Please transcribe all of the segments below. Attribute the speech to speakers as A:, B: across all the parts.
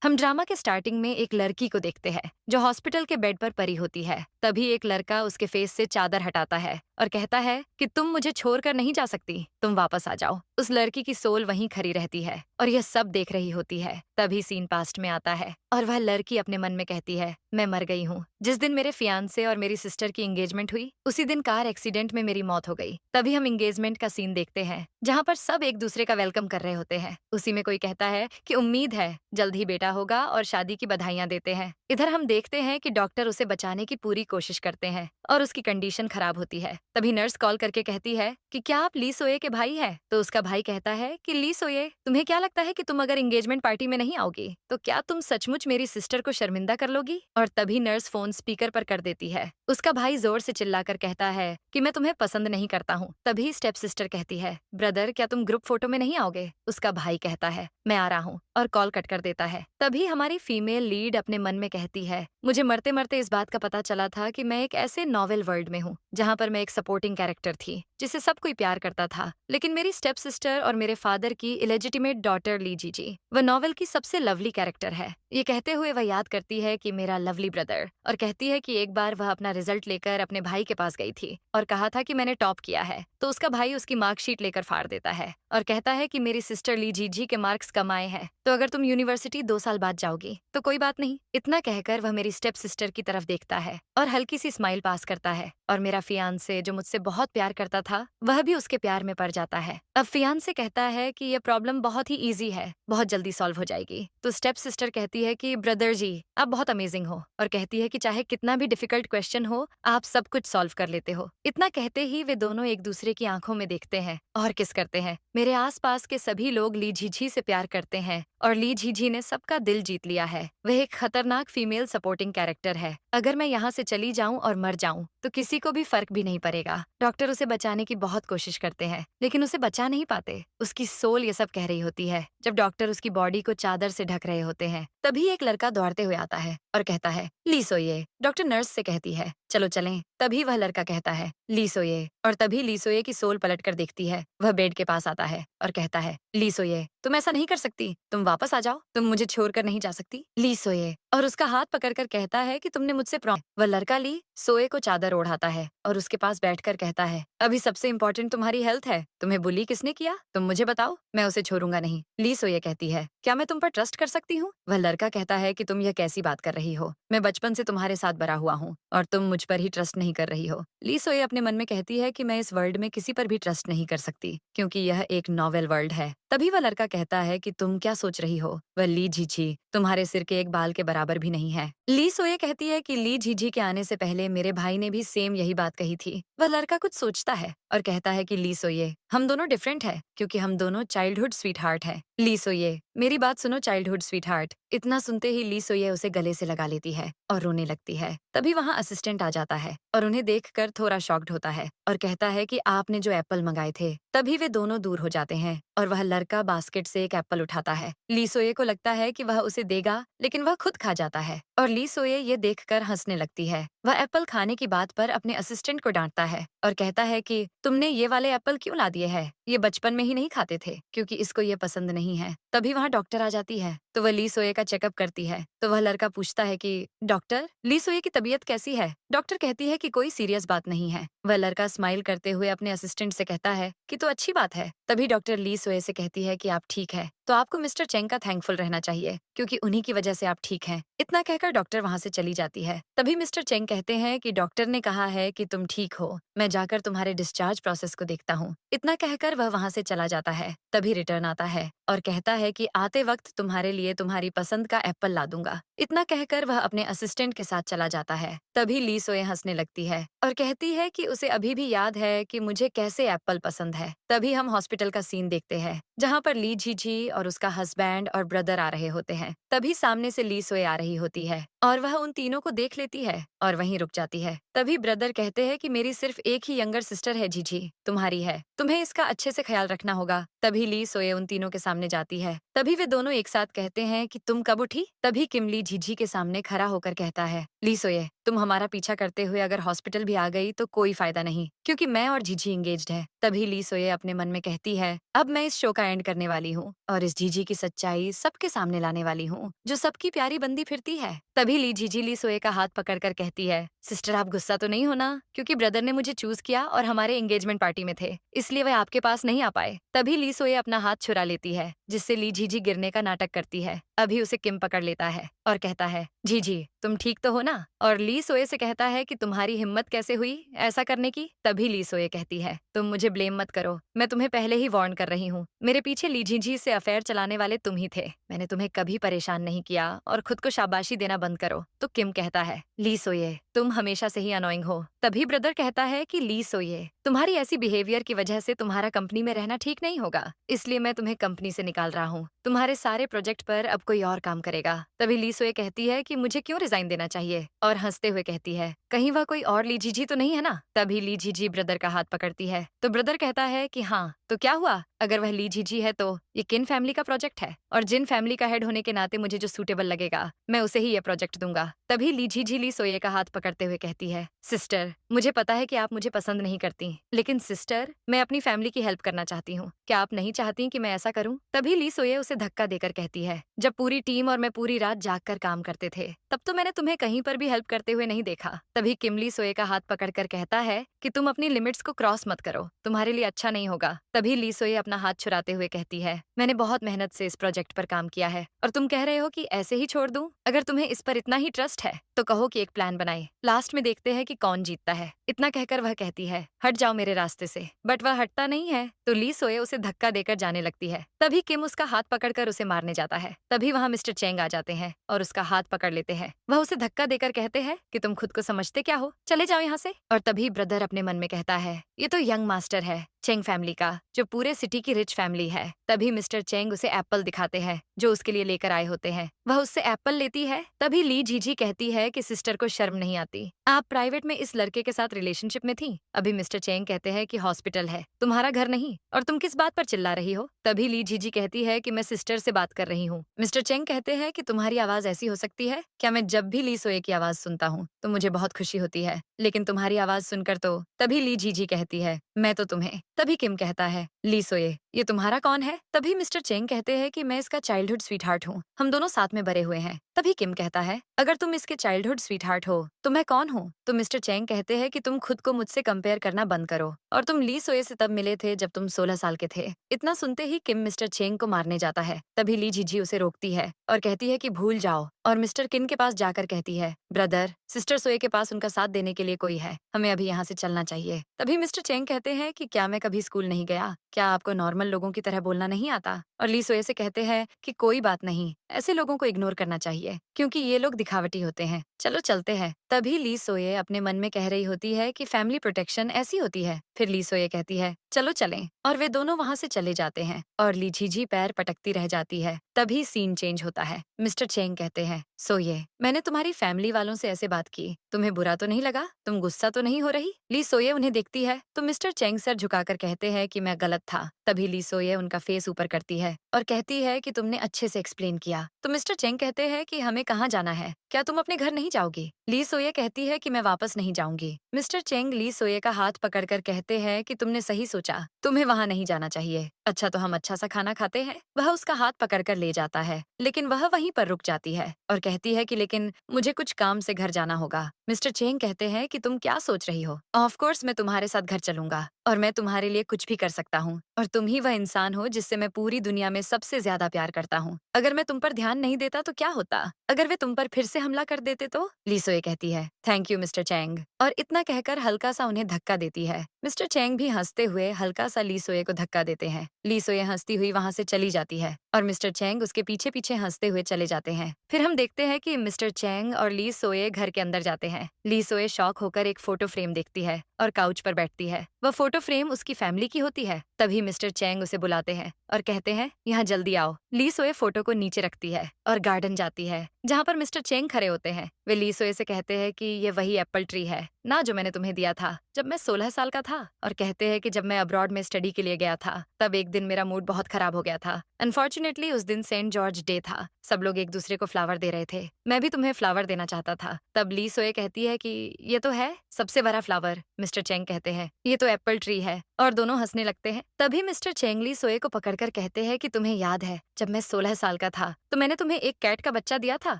A: हम ड्रामा के स्टार्टिंग में एक लड़की को देखते हैं जो हॉस्पिटल के बेड पर पड़ी होती है। तभी एक लड़का उसके फेस से चादर हटाता है और कहता है कि तुम मुझे छोड़कर नहीं जा सकती, तुम वापस आ जाओ। उस लड़की की सोल वहीं खड़ी रहती है और यह सब देख रही होती है। तभी सीन पास्ट में आता है और वह लड़की अपने मन में कहती है, मैं मर गई हूँ। जिस दिन मेरे फियांसे और मेरी सिस्टर की एंगेजमेंट हुई, उसी दिन कार एक्सीडेंट में मेरी मौत हो गई। तभी हम एंगेजमेंट का सीन देखते हैं जहाँ पर सब एक दूसरे का वेलकम कर रहे होते हैं। उसी में कोई कहता है कि उम्मीद है जल्द ही बेटा होगा और शादी की बधाइयां देते हैं। इधर हम देखते हैं कि डॉक्टर उसे बचाने की पूरी कोशिश करते हैं और उसकी कंडीशन खराब होती है। तभी नर्स कॉल करके कहती है कि क्या आप ली सोये के भाई हैं? तो उसका भाई कहता है कि ली सोये, तुम्हें क्या लगता है कि तुम अगर एंगेजमेंट पार्टी में नहीं आओगी तो क्या तुम सचमुच मेरी सिस्टर को शर्मिंदा कर लोगी? और तभी नर्स फोन स्पीकर पर कर देती है। उसका भाई जोर से चिल्लाकर कहता है कि मैं तुम्हें पसंद नहीं करता हूँ। तभी स्टेप सिस्टर कहती है, ब्रदर क्या तुम ग्रुप फोटो में नहीं आओगे? उसका भाई कहता है, मैं आ रहा हूँ, और कॉल कट कर देता है। तभी हमारी फीमेल लीड अपने मन में कहती है, मुझे मरते मरते इस बात का पता चला था कि मैं एक ऐसे नॉवेल वर्ल्ड में हूँ जहाँ पर मैं एक सपोर्टिंग कैरेक्टर थी जिसे सब कोई प्यार करता था, लेकिन मेरी स्टेप सिस्टर और मेरे फादर की इलेजिटिमेट डॉटर ली जीजी वह नॉवेल की सबसे लवली कैरेक्टर है। ये कहते हुए वह याद करती है कि मेरा लवली ब्रदर, और कहती है कि एक बार वह अपना रिजल्ट लेकर अपने भाई के पास गई थी और कहा था कि मैंने टॉप किया है। तो उसका भाई उसकी मार्कशीट लेकर फाड़ देता है और कहता है कि मेरी सिस्टर ली जीजी के मार्क्स कम आए हैं, तो अगर तुम यूनिवर्सिटी 2 साल बाद जाओगी तो कोई बात नहीं। इतना कहकर वह मेरी स्टेप सिस्टर की तरफ देखता है और हल्की सी स्माइल पास करता है, और मेरा फियांसे जो मुझसे बहुत प्यार करता था वह भी उसके प्यार में पड़ जाता है। अब फियांसे कहता है कि यह प्रॉब्लम बहुत ही इजी है, बहुत जल्दी सॉल्व हो जाएगी। तो स्टेप सिस्टर कहती है कि ब्रदर जी आप बहुत अमेजिंग हो, और कहती है कि चाहे कितना भी डिफिकल्ट क्वेश्चन हो आप सब कुछ सॉल्व कर लेते हो। इतना कहते ही वे दोनों एक दूसरे की आंखों में देखते हैं और किस करते हैं। मेरे आसपास के सभी लोग ली झीझी से प्यार करते हैं और ली झीझी ने सबका दिल जीत लिया है। वह एक खतरनाक फीमेल सपोर्टिंग कैरेक्टर है। अगर मैं यहाँ से चली जाऊं और मर जाऊं तो किसी को भी फर्क भी नहीं पड़ेगा। डॉक्टर उसे बचाने की बहुत कोशिश करते हैं लेकिन उसे बचा नहीं पाते। उसकी सोल ये सब कह रही होती है। जब डॉक्टर उसकी बॉडी को चादर से ढक रहे होते हैं तभी एक लड़का दौड़ते हुए आता है और कहता है, ली सोइए। डॉक्टर नर्स से कहती है, चलो चलें। तभी वह लड़का कहता है, ली सोइए, और तभी ली सोइए की सोल पलट कर देखती है। वह बेड के पास आता है और कहता है, ली सोइए, तुम ऐसा नहीं कर सकती, तुम वापस आ जाओ, तुम मुझे छोड़कर नहीं जा सकती। ली सोइए, और उसका हाथ पकड़कर कहता है कि तुमने मुझसे वह लड़का ली सोए को चादर ओढ़ाता है और उसके पास बैठकर कहता है, अभी सबसे इम्पोर्टेंट तुम्हारी हेल्थ है। तुम्हें बुली किसने किया, तुम मुझे बताओ, मैं उसे छोड़ूंगा नहीं। ली सोए कहती है, क्या मैं तुम पर ट्रस्ट कर सकती हूँ? वह लड़का कहता है कि तुम यह कैसी बात कर रही हो, मैं बचपन से तुम्हारे साथ बड़ा हुआ हूँ और तुम मुझ पर ही ट्रस्ट नहीं कर रही हो। ली सोए अपने मन में कहती है कि मैं इस वर्ल्ड में किसी पर भी ट्रस्ट नहीं कर सकती क्योंकि यह एक नॉवेल वर्ल्ड है। तभी वह लड़का कहता है कि तुम क्या सोच रही हो, वह ली झीझी तुम्हारे सिर के एक बाल के बराबर भी नहीं है। ली सोए कहती है कि ली झीझी के आने से पहले मेरे भाई ने भी सेम यही बात कही थी। वह लड़का कुछ सोचता है और कहता है कि ली सोए, हम दोनों डिफरेंट है क्योंकि हम दोनों चाइल्डहुड स्वीट हार्ट है। ली सोए, मेरी बात सुनो चाइल्डहुड स्वीट हार्ट। इतना सुनते ही ली सोए उसे गले से लगा लेती है और रोने लगती है। तभी वहाँ असिस्टेंट आ जाता है और उन्हें देखकर थोड़ा शॉक्ड होता है और कहता है कि आपने जो एप्पल मंगाए थे। तभी वे दोनों दूर हो जाते हैं और वह लड़का बास्केट से एक एप्पल उठाता है। ली सोए को लगता है कि वह उसे देगा लेकिन वह खुद खा जाता है और ली सोए ये देखकर हंसने लगती है। वह एप्पल खाने की बात पर अपने असिस्टेंट को डांटता है और कहता है कि तुमने ये वाले एप्पल क्यों ला दिए हैं, ये बचपन में ही नहीं खाते थे क्योंकि इसको ये पसंद नहीं है। तभी वहाँ डॉक्टर आ जाती है तो वह ली सोए का चेकअप करती है। तो वह लड़का पूछता है कि डॉक्टर ली सोए की तबीयत कैसी है? डॉक्टर कहती है कि कोई सीरियस बात नहीं है। वह लड़का स्माइल करते हुए अपने असिस्टेंट से कहता है कि तो अच्छी बात है। तभी डॉक्टर ली सोए से कहती है कि आप ठीक है तो आपको मिस्टर चेंग का थैंकफुल रहना चाहिए क्योंकि उन्हीं की वजह से आप ठीक हैं। इतना कहकर डॉक्टर वहाँ से चली जाती है। तभी मिस्टर चेंग कहते हैं कि डॉक्टर ने कहा है कि तुम ठीक हो, मैं जाकर तुम्हारे डिस्चार्ज प्रोसेस को देखता हूँ। इतना कहकर वह वहाँ से चला जाता है। तभी रिटर्न आता है और कहता है कि आते वक्त तुम्हारे लिए तुम्हारी पसंद का एप्पल ला दूंगा। इतना कहकर वह अपने असिस्टेंट के साथ चला जाता है। तभी ली सोए हंसने लगती है और कहती है कि उसे अभी भी याद है कि मुझे कैसे एप्पल पसंद है। तभी हम हॉस्पिटल का सीन देखते हैं जहाँ पर ली झीझी और उसका हस्बैंड और ब्रदर आ रहे होते हैं। तभी सामने से ली सोए आ रही होती है और वह उन तीनों को देख लेती है और वहीं रुक जाती है। तभी ब्रदर कहते हैं कि मेरी सिर्फ एक ही यंगर सिस्टर है झीझी, तुम्हारी है, तुम्हें इसका अच्छे से ख्याल रखना होगा। तभी ली सोए उन तीनों के सामने जाती है। तभी वे दोनों एक साथ कहते हैं कि तुम कब उठी? तभी किमली झीझी के सामने खड़ा होकर कहता है, ली सोए तुम हमारा पीछा करते हुए अगर हॉस्पिटल भी आ गई तो कोई फायदा नहीं, क्योंकि मैं और जीजी एंगेज्ड है। तभी ली सोये अपने मन में कहती है, अब मैं इस शो का एंड करने वाली हूँ और इस जीजी की सच्चाई सबके सामने लाने वाली हूँ, जो सबकी प्यारी बंदी फिरती है। तभी जीजी ली सोये का हाथ पकड़कर कहती है, सिस्टर आप गुस्सा तो नहीं होना, क्योंकि ब्रदर ने मुझे चूज किया और हमारे एंगेजमेंट पार्टी में थे, इसलिए वह आपके पास नहीं आ पाए। तभी ली सोये अपना हाथ छुरा लेती है, जिससे ली जीजी गिरने का नाटक करती है। अभी उसे किम पकड़ लेता है और कहता है, जीजी तुम ठीक तो हो ना? और ली सोये से कहता है कि तुम्हारी हिम्मत कैसे हुई ऐसा करने की? तभी ली सोये कहती है, तुम मुझे ब्लेम मत करो, मैं तुम्हें पहले ही वार्न कर रही हूँ। मेरे पीछे ली जीजी से अफेयर चलाने वाले तुम ही थे। मैंने तुम्हें कभी परेशान नहीं किया और खुद को शाबाशी देना बंद करो। तो किम कहता है, ली सोये तुम हमेशा से ही अनोइंग हो। तभी ब्रदर कहता है कि ली सोये तुम्हारी ऐसी बिहेवियर की वजह से तुम्हारा कंपनी में रहना ठीक नहीं होगा, इसलिए मैं तुम्हें कंपनी से निकाल रहा हूँ। तुम्हारे सारे प्रोजेक्ट पर अब कोई और काम करेगा। तभी ली सोये कहती है कि मुझे क्यों रिजाइन देना चाहिए और हंसते हुए कहती है, कहीं वह कोई और ली जीजी तो नहीं है ना? तभी ली जीजी ब्रदर का हाथ पकड़ती है तो ब्रदर कहता है कि हाँ तो क्या हुआ, अगर वह ली जीजी है तो ये किन फैमिली का प्रोजेक्ट है और जिन फैमिली का हेड होने के नाते मुझे जो सूटेबल लगेगा मैं उसे ही ये प्रोजेक्ट दूंगा। तभी ली जीजी ली सोये का हाथ पकड़ते हुए कहती है, सिस्टर मुझे पता है कि आप मुझे पसंद नहीं करती, लेकिन सिस्टर मैं अपनी फैमिली की हेल्प करना चाहती हूँ, क्या आप नहीं चाहती कि मैं ऐसा करूँ? तभी ली सोये उसे धक्का देकर कहती है, जब पूरी टीम और मैं पूरी रात जाग कर काम करते थे तब तो मैंने तुम्हें कहीं पर भी हेल्प करते हुए नहीं देखा। तभी किम ली सोये का हाथ पकड़कर कहता है कि तुम अपनी लिमिट्स को क्रॉस मत करो, तुम्हारे लिए अच्छा नहीं होगा। तभी ली सोये अपना हाथ छुड़ाते हुए कहती है, मैंने बहुत मेहनत से इस प्रोजेक्ट पर काम किया है और तुम कह रहे हो कि ऐसे ही छोड़ दूं? अगर तुम्हें इस पर इतना ही ट्रस्ट है तो कहो कि एक प्लान बनाए, लास्ट में देखते हैं कि कौन जीतता है। इतना कहकर वह कहती है, हट जाओ मेरे रास्ते से, बट वह हटता नहीं है तो ली सोये उसे धक्का देकर जाने लगती है। तभी किम उसका हाथ पकड़कर उसे मारने जाता है। तभी वहाँ मिस्टर चेंग आ जाते हैं और उसका हाथ पकड़ लेते हैं। वह उसे धक्का देकर कहते हैं कि तुम खुद को समझते क्या हो, चले जाओ यहाँ से। और तभी ब्रदर अपने मन में कहता है, ये तो यंग मास्टर है चेंग फैमिली का, जो पूरे सिटी की रिच फैमिली है। तभी मिस्टर चेंग उसे एप्पल दिखाते हैं जो उसके लिए लेकर आए होते हैं। वह उससे एप्पल लेती है। तभी ली जीजी कहती है कि सिस्टर को शर्म नहीं आती, आप प्राइवेट में इस लड़के के साथ रिलेशनशिप में थी। अभी मिस्टर चेंग कहते हैं कि हॉस्पिटल है, तुम्हारा घर नहीं, और तुम किस बात पर चिल्ला रही हो? तभी ली जीजी कहती है कि मैं सिस्टर से बात कर रही हूँ। मिस्टर चेंग कहते हैं कि तुम्हारी आवाज ऐसी हो सकती है क्या? मैं जब भी ली सोये की आवाज सुनता हूँ तो मुझे बहुत खुशी होती है, लेकिन तुम्हारी आवाज सुनकर तो। तभी ली जीजी कहती है, मैं तो तुम्हें। तभी किम कहता है, ली सोये ये तुम्हारा कौन है? तभी मिस्टर चेंग कहते हैं कि मैं इसका चाइल्डहुड स्वीटहार्ट हूँ, हम दोनों साथ में बड़े हुए हैं। तभी किम कहता है, अगर तुम इसके चाइल्डहुड स्वीटहार्ट हो तो मैं कौन हूँ? तो मिस्टर चेंग कहते हैं कि तुम खुद को मुझसे कंपेयर करना बंद करो, और तुम ली सोये से तब मिले थे जब तुम 16 साल के थे। इतना सुनते ही किम मिस्टर चेंग को मारने जाता है। तभी ली जीजी उसे रोकती है और कहती है कि भूल जाओ, और मिस्टर किन के पास जाकर कहती है, ब्रदर सिस्टर सोये के पास उनका साथ देने के लिए कोई है, हमें अभी यहाँ से चलना चाहिए। तभी मिस्टर चेंग कहते हैं कि क्या मैं कभी स्कूल नहीं गया, क्या आपको नॉर्मल लोगों की तरह बोलना नहीं आता? और ली सोये से कहते हैं कि कोई बात नहीं, ऐसे लोगों को इग्नोर करना चाहिए क्योंकि ये लोग दिखावटी होते हैं, चलो चलते हैं। तभी ली सोये अपने मन में कह रही होती है कि फैमिली प्रोटेक्शन ऐसी होती है। फिर ली सोये कहती है, चलो चलें, और वे दोनों वहाँ से चले जाते हैं और ली जीजी पैर पटकती रह जाती है। तभी सीन चेंज होता है। मिस्टर चेंग कहते हैं, सोये मैंने तुम्हारी फैमिली वालों से ऐसे बात की, तुम्हें बुरा तो नहीं लगा? तुम गुस्सा तो नहीं हो रही? ली सोये उन्हें देखती है तो मिस्टर चेंग सर झुकाकर कहते हैं कि मैं गलत था। तभी ली सोये उनका फेस ऊपर करती है और कहती है कि तुमने अच्छे से एक्सप्लेन किया। तो मिस्टर चेंग कहते हैं कि हमें कहाँ जाना है, क्या तुम अपने घर नहीं जाओगी? ली सोये कहती है कि मैं वापस नहीं जाऊंगी। मिस्टर चेंग ली सोये का हाथ पकड़कर कहते हैं कि तुमने सही सोचा, तुम्हें वहाँ नहीं जाना चाहिए। अच्छा तो हम अच्छा सा खाना खाते हैं। वह उसका हाथ पकड़कर ले जाता है, लेकिन वह वहीं पर रुक जाती है और कहती है कि लेकिन मुझे कुछ काम से घर जाना होगा। मिस्टर चेंग कहते हैं कि तुम क्या सोच रही हो, ऑफ कोर्स मैं तुम्हारे साथ घर चलूंगा और मैं तुम्हारे लिए कुछ भी कर सकता हूँ, और तुम ही वह इंसान हो जिससे मैं पूरी दुनिया में सबसे ज्यादा प्यार करता हूँ। अगर मैं तुम पर ध्यान नहीं देता तो क्या होता? अगर वे तुम पर फिर से हमला कर देते तो? ली सोये कहती है, थैंक यू मिस्टर चेंग, और इतना कहकर हल्का सा उन्हें धक्का देती है। मिस्टर चेंग भी हंसते हुए हल्का सा ली सोये को धक्का देते हैं। ली सोये हंसती हुई वहाँ से चली जाती है और मिस्टर चेंग उसके पीछे पीछे हंसते हुए चले जाते हैं। फिर हम देखते हैं कि मिस्टर चेंग और ली सोये घर के अंदर जाते हैं। ली सोये शॉक होकर एक फोटो फ्रेम देखती है और काउच पर बैठती है। वह फोटो फ्रेम उसकी फैमिली की होती है। तभी मिस्टर चेंग उसे बुलाते हैं और कहते हैं, यहाँ जल्दी आओ। ली सोये फोटो को नीचे रखती है और गार्डन जाती है जहाँ पर मिस्टर चेंग खड़े होते हैं। वे ली सोये से कहते हैं कि ये वही एप्पल ट्री है ना जो मैंने तुम्हें दिया था जब मैं 16 साल का था। और कहते हैं कि जब मैं अब्रॉड में स्टडी के लिए गया था तब एक दिन मेरा मूड बहुत खराब हो गया था। अनफॉर्चुनेटली उस दिन सेंट जॉर्ज डे था, सब लोग एक दूसरे को फ्लावर दे रहे थे। मैं भी तुम्हें फ्लावर देना चाहता था। तब ली सोए कहती है कि ये तो है सबसे बड़ा फ्लावर। मिस्टर चेंग कहते हैं ये तो एप्पल ट्री है, और दोनों हंसने लगते हैं। तभी मिस्टर चेंग ली सोए को पकड़कर कहते हैं कि तुम्हें याद है जब मैं 16 साल का था तो मैंने तुम्हें एक कैट का बच्चा दिया था,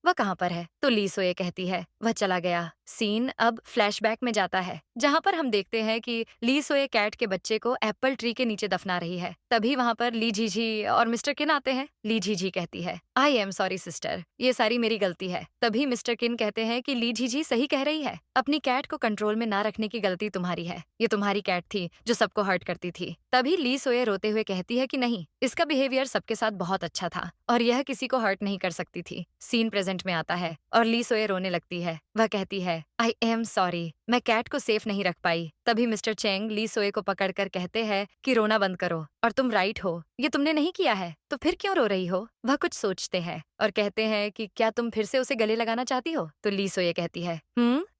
A: वह कहाँ पर है? तो ली सोए कहती है वह चला गया। सीन अब फ्लैशबैक में जाता है जहाँ पर हम देखते हैं कि ली सोए कैट के बच्चे को एप्पल ट्री के नीचे दफना रही है। तभी वहाँ पर ली जीजी और मिस्टर किन आते हैं। ली जीजी कहती है आई एम सॉरी सिस्टर, ये सारी मेरी गलती है। तभी मिस्टर किन कहते हैं कि ली जीजी सही कह रही है, अपनी कैट को कंट्रोल में ना रखने की गलती तुम्हारी है। ये तुम्हारी कैट थी जो सबको हर्ट करती थी। तभी ली सोए रोते हुए कहती है कि नहीं, इसका बिहेवियर सबके साथ बहुत अच्छा था और यह किसी को हर्ट नहीं कर सकती थी। सीन प्रेजेंट में आता है और ली सोए रोने लगती है। वह कहती है आई एम सॉरी, मैं कैट को सेफ नहीं रख पाई। तभी मिस्टर चेंग ली सोए को पकड़कर कहते हैं कि रोना बंद करो, और तुम राइट हो, ये तुमने नहीं किया है तो फिर क्यों रो रही हो? वह कुछ सोचते हैं और कहते हैं कि क्या तुम फिर से उसे गले लगाना चाहती हो? तो ली सोए कहती है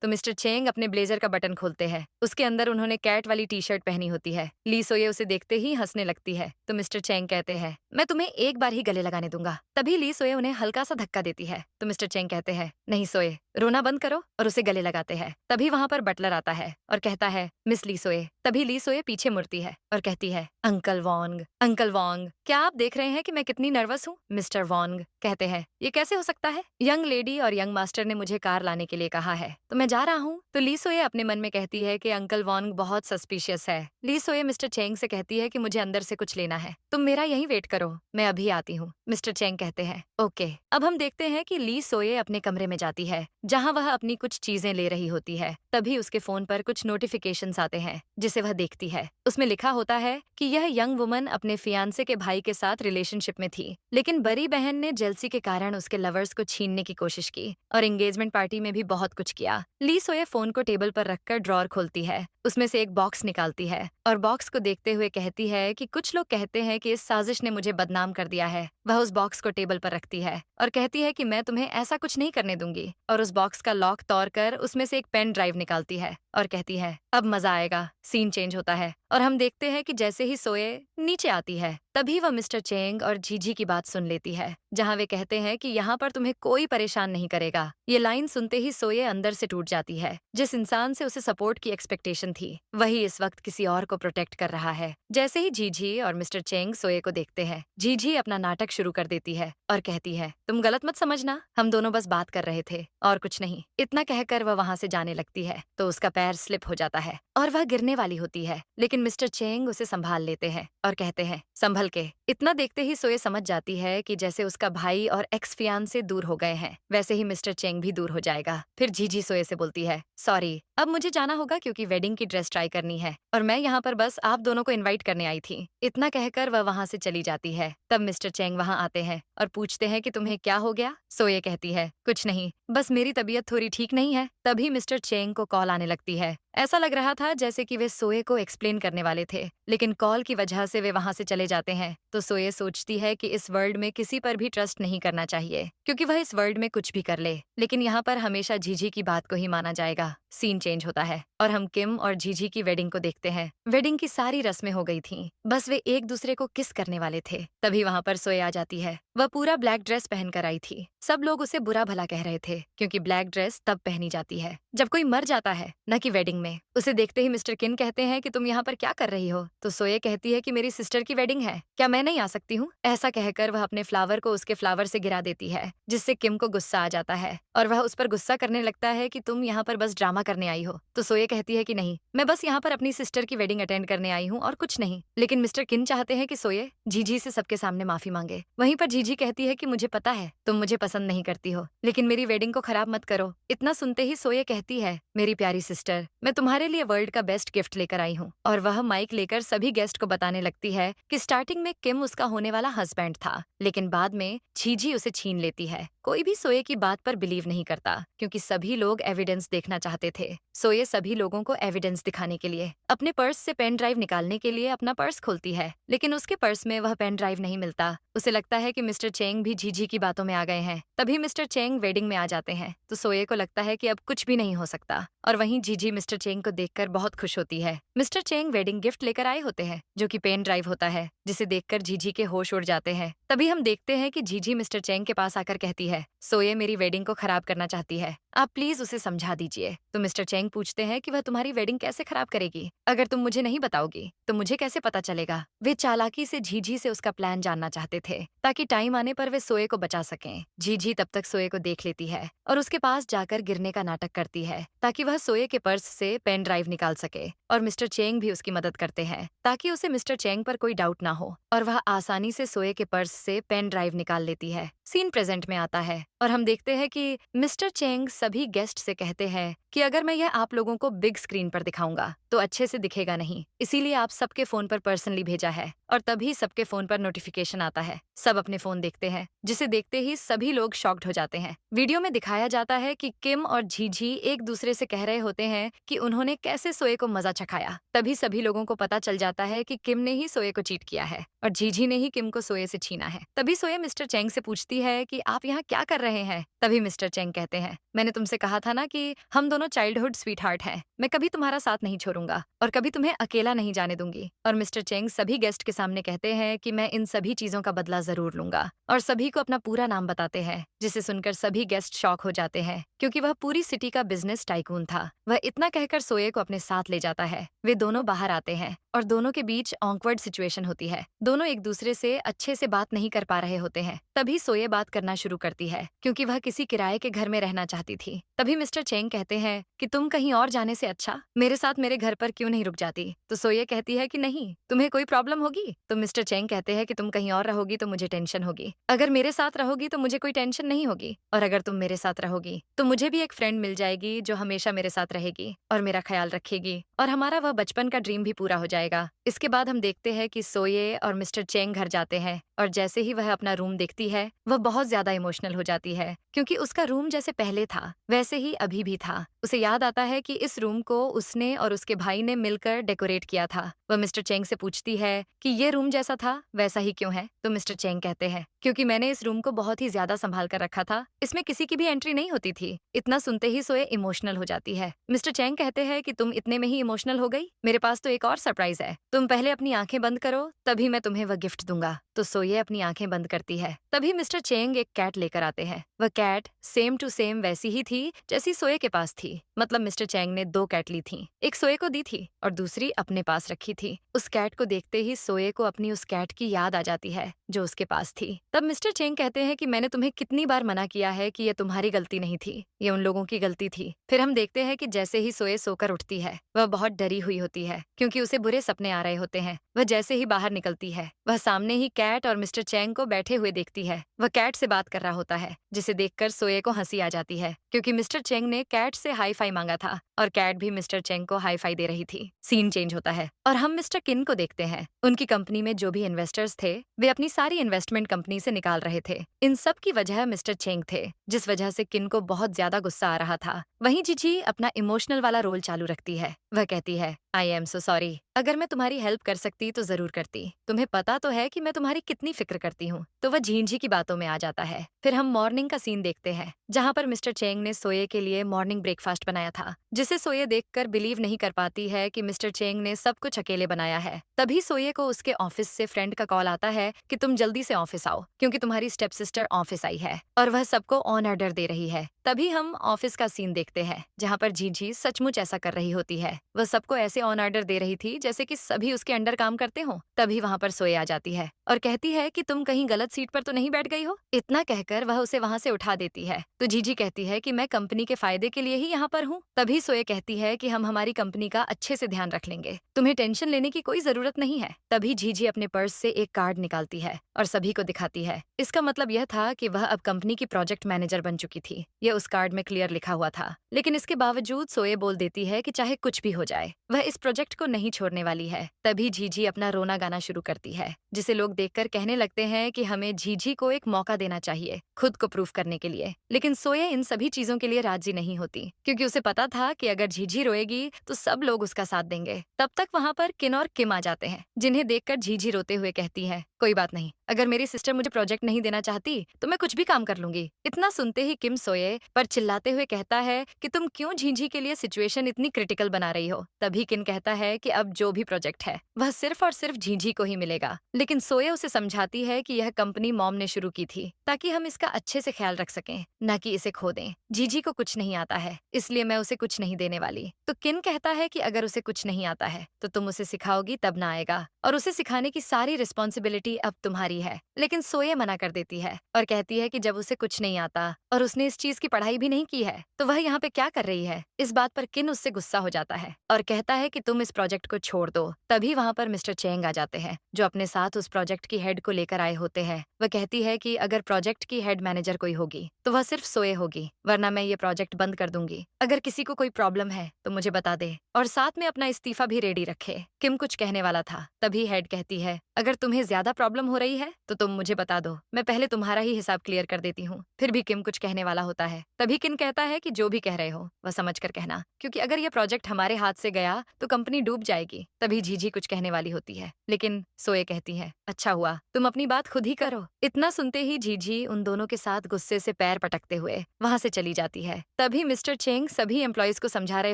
A: तो मिस्टर चेंग अपने ब्लेजर का बटन खोलते हैं। उसके अंदर उन्होंने कैट वाली टी शर्ट पहनी होती है। ली सोए उसे देखते ही हंसने लगती है। तो मिस्टर चेंग कहते हैं मैं तुम्हें एक बार ही गले लगाने दूंगा। तभी ली सोए उन्हें हल्का सा धक्का देती है। तो मिस्टर चेंग कहते हैं नहीं सोए, रोना बंद करो, और उसे गले लगाते हैं। तभी वहाँ पर बटलर आता है और कहता है मिस ली सोए। तभी ली सोए पीछे मुड़ती है और कहती है अंकल वॉन्ग, अंकल वॉन्ग, क्या आप देख रहे हैं कि मैं कितनी नर्वस हूँ? मिस्टर वॉन्ग कहते हैं ये कैसे हो सकता है? यंग लेडी और यंग मास्टर ने मुझे कार लाने के लिए कहा है तो मैं जा रहा हूँ। तो ली सोए अपने मन में कहती है कि अंकल वॉन्ग बहुत सस्पिशियस है। ली सोए मिस्टर चेंग से कहती है कि मुझे अंदर से कुछ लेना है, तुम मेरा यहीं वेट करो, मैं अभी आती हूँ। मिस्टर चेंग कहते हैं ओके। अब हम देखते हैं कि ली सोए अपने कमरे में जाती है जहाँ वह अपनी कुछ चीजें ले रही होती है। तभी उसके फोन पर कुछ नोटिफिकेशंस आते हैं जिसे वह देखती है। उसमें लिखा होता है कि यह यंग वुमन अपने फियांसे के भाई के साथ रिलेशनशिप में थी, लेकिन बड़ी बहन ने जेलसी के कारण उसके लवर्स को छीनने की कोशिश की और एंगेजमेंट पार्टी में भी बहुत कुछ किया। ली सोए फोन को टेबल पर रखकर ड्रॉर खोलती है, उसमें से एक बॉक्स निकालती है और बॉक्स को देखते हुए कहती है कि कुछ लोग कहते हैं कि इस साजिश ने मुझे बदनाम कर दिया है। वह उस बॉक्स को टेबल पर रखती है और कहती है कि मैं तुम्हें ऐसा कुछ नहीं करने दूंगी, और उस बॉक्स का लॉक तोड़कर उसमें से एक पेन ड्राइव निकालती है और कहती है अब मजा आएगा। सीन चेंज होता है और हम देखते हैं कि जैसे ही सोए नीचे आती है तभी वह मिस्टर चेंग और जीजी की बात सुन लेती है जहाँ वे कहते हैं कि यहाँ पर तुम्हें कोई परेशान नहीं करेगा। ये लाइन सुनते ही सोए अंदर से टूट जाती है। जिस इंसान से उसे सपोर्ट की एक्सपेक्टेशन थी वही इस वक्त किसी और को प्रोटेक्ट कर रहा है। जैसे ही जीजी और मिस्टर चेंग सोए को देखते हैं, जीजी अपना नाटक शुरू कर देती है और कहती है तुम गलत मत समझना, हम दोनों बस बात कर रहे थे और कुछ नहीं। इतना कहकर वह वहाँ से जाने लगती है तो उसका पैर स्लिप हो जाता है और वह गिरने वाली होती है, लेकिन मिस्टर चेंग उसे संभाल लेते हैं और कहते हैं संभल के। इतना देखते ही सोए समझ जाती है कि जैसे उसका भाई और एक्स फियांसे दूर हो गए हैं वैसे ही मिस्टर चेंग भी दूर हो जाएगा। फिर जीजी सोए से बोलती है सॉरी, अब मुझे जाना होगा क्योंकि वेडिंग की ड्रेस ट्राई करनी है और मैं यहाँ पर बस आप दोनों को इनवाइट करने आई थी। इतना कहकर वह वहाँ से चली जाती है। तब मिस्टर चेंग वहाँ आते हैं और पूछते हैं कि तुम्हें क्या हो गया? सोए कहती है कुछ नहीं, बस मेरी तबीयत थोड़ी ठीक नहीं है। तभी मिस्टर चेंग को कॉल आने लगती है। ऐसा लग रहा था जैसे कि वे सोए को एक्सप्लेन करने वाले थे, लेकिन कॉल की वजह से वे वहाँ से चले जाते हैं। तो सोए सोचती है कि इस वर्ल्ड में किसी पर भी ट्रस्ट नहीं करना चाहिए क्योंकि वह इस वर्ल्ड में कुछ भी कर ले, लेकिन यहाँ पर हमेशा जीजी की बात को ही माना जाएगा। सीन चेंज होता है और हम किम और जीजी की वेडिंग को देखते हैं। वेडिंग की सारी रस्में हो गई थीं, बस वे एक दूसरे को किस करने वाले थे। तभी वहाँ पर सोए आ जाती है। वह पूरा ब्लैक ड्रेस पहनकर आई थी। सब लोग उसे बुरा भला कह रहे थे क्योंकि ब्लैक ड्रेस तब पहनी जाती है जब कोई मर जाता है, न कि वेडिंग में। उसे देखते ही मिस्टर किन कहते हैं कि तुम यहाँ पर क्या कर रही हो? तो सोए कहती है कि मेरी सिस्टर की वेडिंग है, क्या मैं नहीं आ सकती हूँ? ऐसा कहकर वह अपने फ्लावर को उसके फ्लावर से गिरा देती है, जिससे किम को गुस्सा आ जाता है और वह उस पर गुस्सा करने लगता है कि तुम यहाँ पर बस ड्रामा करने आई हो। तो सोए कहती है कि नहीं, मैं बस यहाँ पर अपनी सिस्टर की वेडिंग अटेंड करने आई हूँ और कुछ नहीं। लेकिन मिस्टर किन चाहते हैं कि सोए जीजी से सबके सामने माफी मांगे। वहीं पर जीजी कहती है कि मुझे पता है तुम मुझे पसंद नहीं करती हो, लेकिन मेरी वेडिंग को खराब मत करो। इतना सुनते ही सोए कहती है मेरी प्यारी सिस्टर, मैं तुम्हारे लिए वर्ल्ड का बेस्ट गिफ्ट लेकर आई हूँ। और वह माइक लेकर सभी गेस्ट को बताने लगती है कि स्टार्टिंग में किम उसका होने वाला हस्बैंड था, लेकिन बाद में जीजी उसे छीन लेती है। कोई भी सोए की बात पर बिलीव नहीं करता क्योंकि सभी लोग एविडेंस देखना चाहते थे। सोये सभी लोगों को एविडेंस दिखाने के लिए अपने पर्स से पेन ड्राइव निकालने के लिए अपना पर्स खोलती है, लेकिन उसके पर्स में वह पेन ड्राइव नहीं मिलता। उसे लगता है कि मिस्टर चेंग भी जीजी की बातों में आ गए हैं। तभी मिस्टर चेंग वेडिंग में आ जाते हैं, तो सोये को लगता है कि अब कुछ भी नहीं हो सकता, और वहीं जीजी मिस्टर चेंग को देखकर बहुत खुश होती है। मिस्टर चेंग वेडिंग गिफ्ट लेकर आए होते हैं, जो कि पेन ड्राइव होता है, जिसे देखकर जीजी के होश उड़ जाते हैं। तभी हम देखते हैं कि जीजी मिस्टर चेंग के पास आकर कहती है, सोये मेरी वेडिंग को खराब करना चाहती है, आप प्लीज उसे समझा दीजिए। तो मिस्टर चेंग पूछते हैं कि वह तुम्हारी वेडिंग कैसे खराब करेगी? अगर तुम मुझे नहीं बताओगी तो मुझे कैसे पता चलेगा? वे चालाकी से जीजी से उसका प्लान जानना चाहते थे, ताकि टाइम आने पर वे सोये को बचा सकें। जीजी तब तक सोये को देख लेती है और उसके पास जाकर गिरने का नाटक करती है, ताकि वह सोये के पर्स से पेन ड्राइव निकाल सके। और मिस्टर चेंग भी उसकी मदद करते हैं, ताकि उसे मिस्टर चेंग पर कोई डाउट ना हो, और वह आसानी से सोये के पर्स से पेन ड्राइव निकाल लेती है। सीन प्रेजेंट में आता है और हम देखते हैं कि मिस्टर चेंग सभी गेस्ट से कहते हैं कि अगर मैं यह आप लोगों को बिग स्क्रीन पर दिखाऊंगा तो अच्छे से दिखेगा नहीं, इसीलिए आप सबके फोन पर पर्सनली भेजा है। और तभी सबके फोन पर नोटिफिकेशन आता है। सब अपने फोन देखते हैं, जिसे देखते ही सभी लोग शॉक्ड हो जाते हैं। वीडियो में दिखाया जाता है कि किम और जीजी एक दूसरे से कह रहे होते हैं कि उन्होंने कैसे सोये को मजा चखाया। तभी सभी लोगों को पता चल जाता है कि किम ने ही सोये को चीट किया है और जीजी ने ही किम को सोये से छीना है। तभी सोये मिस्टर चेंग से पूछती है कि आप यहाँ क्या कर रहे हैं? तभी मिस्टर चेंग कहते हैं, मैंने तुमसे कहा था ना कि हम दोनों चाइल्डहुड स्वीटहार्ट हैं। मैं कभी तुम्हारा साथ नहीं छोड़ूंगा और कभी तुम्हें अकेला नहीं जाने दूंगी। और मिस्टर चेंग सभी गेस्ट के सामने कहते हैं कि मैं इन सभी चीजों का बदला जरूर लूंगा, और सभी को अपना पूरा नाम बताते हैं, जिसे सुनकर सभी गेस्ट शॉक हो जाते हैं, क्योंकि वह पूरी सिटी का बिजनेस टाइकून था। वह इतना कहकर सोये को अपने साथ ले जाता है। वे दोनों बाहर आते हैं और दोनों के बीच ऑकवर्ड सिचुएशन होती है। दोनों एक दूसरे से अच्छे से बात नहीं कर पा रहे होते हैं। तभी सोये बात करना शुरू करती है, क्योंकि वह किसी किराए के घर में रहना चाहती थी। तभी मिस्टर चेंग कहते हैं कि तुम कहीं और जाने से अच्छा मेरे साथ मेरे घर पर क्यों नहीं रुक जाती? तो सोये कहती है कि नहीं, तुम्हें कोई प्रॉब्लम होगी? तो मिस्टर चेंग कहते हैं कि तुम कहीं और रहोगी तो मुझे टेंशन होगी, अगर मेरे साथ रहोगी तो मुझे कोई टेंशन नहीं होगी, और अगर तुम मेरे साथ रहोगी तो मुझे भी एक फ्रेंड मिल जाएगी जो हमेशा मेरे साथ रहेगी और मेरा ख्याल रखेगी, और हमारा वह बचपन का ड्रीम भी पूरा हो जाएगा। इसके बाद हम देखते हैं कि सोये और मिस्टर चेंग घर जाते हैं, और जैसे ही वह अपना रूम देखती है वह बहुत ज्यादा इमोशनल हो जाती है, क्योंकि उसका रूम जैसे पहले था वैसे ही अभी भी था। उसे याद आता है कि इस रूम को उसने और उसके भाई ने मिलकर डेकोरेट किया था। वह मिस्टर चेंग से पूछती है कि ये रूम जैसा था वैसा ही क्यों है? तो मिस्टर चेंग कहते हैं, क्योंकि मैंने इस रूम को बहुत ही ज्यादा संभाल कर रखा था, इसमें किसी की भी एंट्री नहीं होती थी। इतना सुनते ही सोये इमोशनल हो जाती है। मिस्टर चेंग कहते हैं कि तुम इतने में ही इमोशनल हो गई? मेरे पास तो एक और सरप्राइज है, तुम पहले अपनी आंखें बंद करो, तभी मैं तुम्हें वह गिफ्ट दूंगा। तो सोये अपनी आंखें बंद करती है। तभी मिस्टर चेंग एक कैट लेकर आते हैं। वह कैट सेम टू सेम वैसी ही थी जैसी सोये के पास थी। मतलब मिस्टर चेंग ने 2 कैट ली थी, एक सोये को दी थी और दूसरी अपने पास रखी थी। उस कैट को देखते ही सोये को अपनी उस कैट की याद आ जाती है जो उसके पास थी। तब मिस्टर चेंग कहते हैं कि मैंने तुम्हें कितनी बार मना किया है कि ये तुम्हारी गलती नहीं थी, ये उन लोगों की गलती थी। फिर हम देखते हैं कि जैसे ही सोये सोकर उठती है वह बहुत डरी हुई होती है, क्योंकि उसे बुरे सपने आ रहे होते हैं। वह जैसे ही बाहर निकलती है वह सामने ही कैट और मिस्टर चेंग को बैठे हुए देखती है। वह कैट से बात कर रहा होता है, जिसे देखकर सोये को हंसी आ जाती है, क्योंकि मिस्टर चेंग ने कैट से हाई फाई मांगा था और कैट भी मिस्टर चेंग को हाई फाई दे रही थी। सीन चेंज होता है और हम मिस्टर किन को देखते हैं। उनकी कंपनी में जो भी इन्वेस्टर्स थे वे अपनी सारी इन्वेस्टमेंट कंपनी से निकाल रहे थे। इन सब की वजह मिस्टर चेंग थे, जिस वजह से किन को बहुत ज्यादा गुस्सा आ रहा था। वहीं जीजी अपना इमोशनल वाला रोल चालू रखती है। वह कहती है, आई एम सो सॉरी, अगर मैं तुम्हारी हेल्प कर सकती तो जरूर करती, तुम्हें पता तो है कि मैं तुम्हारी कितनी फिक्र करती हूँ। तो वह झींझी की बातों में आ जाता है। फिर हम मॉर्निंग का सीन देखते हैं, जहाँ पर मिस्टर चेंग ने सोये के लिए मॉर्निंग ब्रेकफास्ट बनाया था, जिसे सोये देखकर बिलीव नहीं कर पाती है कि मिस्टर चेंग ने सब कुछ अकेले बनाया है। तभी सोये को उसके ऑफिस से फ्रेंड का कॉल आता है कि तुम जल्दी से ऑफिस आओ, क्योंकि तुम्हारी स्टेप सिस्टर ऑफिस आई है और वह सबको ऑन ऑर्डर दे रही है। तभी हम ऑफिस का सीन देखते हैं, जहाँ पर जीजी सचमुच ऐसा कर रही होती है। वह सबको ऐसे ऑन ऑर्डर दे रही थी जैसे कि सभी उसके अंडर काम करते हो। तभी वहाँ पर सोये आ जाती है और कहती है कि तुम कहीं गलत सीट पर तो नहीं बैठ गई हो। इतना कहकर वह उसे वहाँ से उठा देती है। तो जीजी कहती है कि मैं कंपनी के फायदे के लिए ही यहाँ पर हूँ। तभी सोये कहती है कि हम हमारी कंपनी का अच्छे से ध्यान रख लेंगे, तुम्हें टेंशन लेने की कोई जरूरत नहीं है। तभी जीजी अपने पर्स से एक कार्ड निकालती है और सभी को दिखाती है। इसका मतलब यह था कि वह अब कंपनी की प्रोजेक्ट मैनेजर बन चुकी थी। ये उस कार्ड में क्लियर लिखा हुआ था, लेकिन इसके बावजूद सोए बोल देती है कि चाहे कुछ भी हो जाए वह इस प्रोजेक्ट को नहीं छोड़ने वाली है। तभी झीझी अपना रोना गाना शुरू करती है, जिसे लोग देखकर कहने लगते हैं कि हमें झीझी को एक मौका देना चाहिए खुद को प्रूफ करने के लिए। लेकिन सोए इन सभी चीजों के लिए राजी नहीं होती, क्योंकि उसे पता था कि अगर झीझी रोएगी तो सब लोग उसका साथ देंगे। तब तक वहाँ पर किन और किम आ जाते हैं, जिन्हें देखकर झीझी रोते हुए कहती है, कोई बात नहीं, अगर मेरी सिस्टर मुझे प्रोजेक्ट नहीं देना चाहती तो मैं कुछ भी काम कर लूंगी। इतना सुनते ही किम सोए पर चिल्लाते हुए कहता है कि तुम क्यों झीझी के लिए सिचुएशन इतनी क्रिटिकल बना रही हो। तभी किन कहता है कि अब जो भी प्रोजेक्ट है वह सिर्फ और सिर्फ झीझी को ही मिलेगा, लेकिन सोए उसे समझाती है कि यह कंपनी मॉम ने शुरू की थी ताकि हम इसका अच्छे से ख्याल रख सकें, न कि इसे खो दें। झीझी को कुछ नहीं आता है, इसलिए मैं उसे कुछ नहीं देने वाली। तो किन कहता है कि अगर उसे कुछ नहीं आता है तो तुम उसे सिखाओगी तब ना आएगा, और उसे सिखाने की सारी रिस्पॉन्सिबिलिटी अब तुम्हारी है। लेकिन सोए मना कर देती है और कहती है कि जब उसे कुछ नहीं आता और उसने इस चीज की पढ़ाई भी नहीं की है तो वह यहाँ पे क्या कर रही है। इस बात पर किन उससे गुस्सा हो जाता है और कहता है कि तुम इस प्रोजेक्ट को छोड़ दो। तभी वहाँ पर मिस्टर चेंग आ जाते हैं, जो अपने साथ उस प्रोजेक्ट की हेड को लेकर आए होते हैं। वह कहती है कि अगर प्रोजेक्ट की हेड मैनेजर कोई होगी तो वह सिर्फ सोए होगी, वरना मैं ये प्रोजेक्ट बंद कर दूंगी। अगर किसी को कोई प्रॉब्लम है तो मुझे बता दे, और साथ में अपना इस्तीफा भी रेडी रखे। किम कुछ कहने वाला था, तभी हेड कहती है, अगर तुम्हें ज्यादा प्रॉब्लम हो रही है तो तुम मुझे बता दो, मैं पहले तुम्हारा ही हिसाब क्लियर कर देती हूँ। फिर भी किम कुछ कहने वाला होता है, तभी किन कहता है कि जो भी कह रहे हो वह समझ कर कहना, क्योंकि अगर यह प्रोजेक्ट हमारे हाथ से गया तो कंपनी डूब जाएगी। तभी झीझी कुछ कहने वाली होती है, लेकिन सोए कहती है, अच्छा हुआ तुम अपनी बात खुद ही करो। इतना सुनते ही झीझी उन दोनों के साथ गुस्से से पैर पटकते हुए वहां से चली जाती है। तभी मिस्टर चेंग सभी एम्प्लॉयज को समझा रहे